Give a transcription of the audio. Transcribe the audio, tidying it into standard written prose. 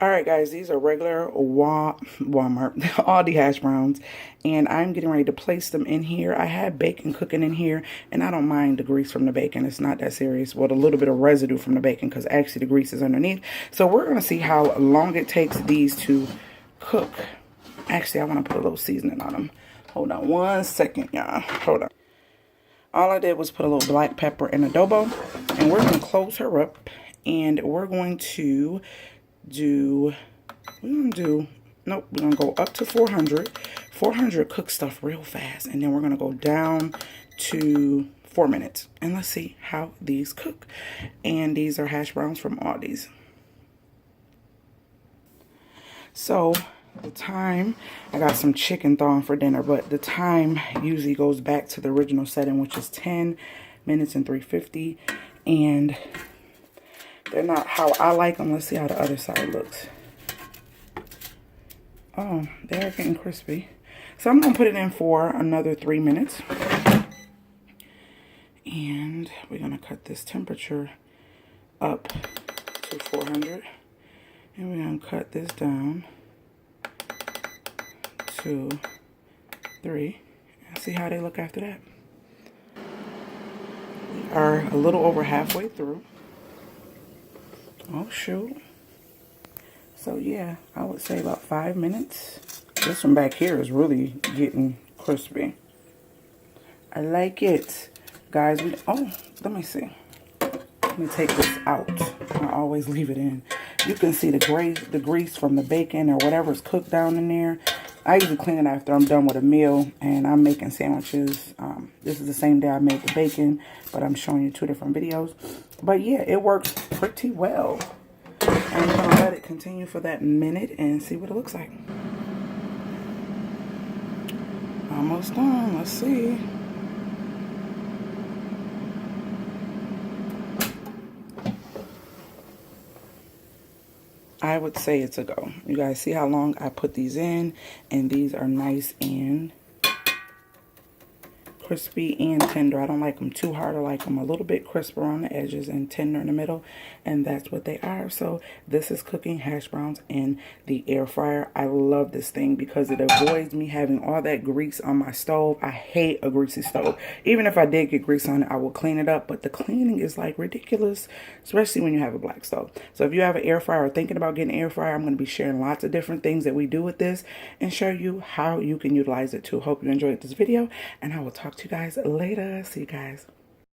Alright guys, these are regular Walmart, Aldi hash browns, and I'm getting ready to place them in here. I had bacon cooking in here, and I don't mind the grease from the bacon. It's not that serious. Well, a little bit of residue from the bacon, because actually the grease is underneath. So we're going to see how long it takes these to cook. Actually, I want to put a little seasoning on them. Hold on one second, y'all. Hold on. All I did was put a little black pepper and adobo, and we're going to close her up, and we're going to we're gonna go up to 400. 400 cook stuff real fast, and then we're gonna go down to 4 minutes, and let's see how these cook. And these are hash browns from Aldi's. So the time, I got some chicken thawing for dinner, but the time usually goes back to the original setting, which is 10 minutes and 350, and they're not how I like them. Let's see how the other side looks. Oh, they're getting crispy. So I'm going to put it in for another 3 minutes. And we're going to cut this temperature up to 400. And we're going to cut this down to 3. And see how they look after that. We are a little over halfway through. Oh, shoot. So, yeah, I would say about 5 minutes. This one back here is really getting crispy. I like it. Guys, let me see. Let me take this out. I always leave it in. You can see the grease from the bacon or whatever's cooked down in there. I usually clean it after I'm done with a meal and I'm making sandwiches. This is the same day I made the bacon, but I'm showing you 2 different videos. But yeah, it works pretty well. I'm going to let it continue for that minute and see what it looks like. Almost done. Let's see. I would say it's a go. You guys see how long I put these in, and these are nice and crispy and tender. I don't like them too hard. I like them a little bit crisper on the edges and tender in the middle, and that's what they are. So this is cooking hash browns in the air fryer. I love this thing because it avoids me having all that grease on my stove. I hate a greasy stove. Even if I did get grease on it, I will clean it up, but the cleaning is like ridiculous, especially when you have a black stove. So if you have an air fryer or thinking about getting an air fryer, I'm going to be sharing lots of different things that we do with this and show you how you can utilize it too. Hope you enjoyed this video, and I will talk to you guys later. See you guys.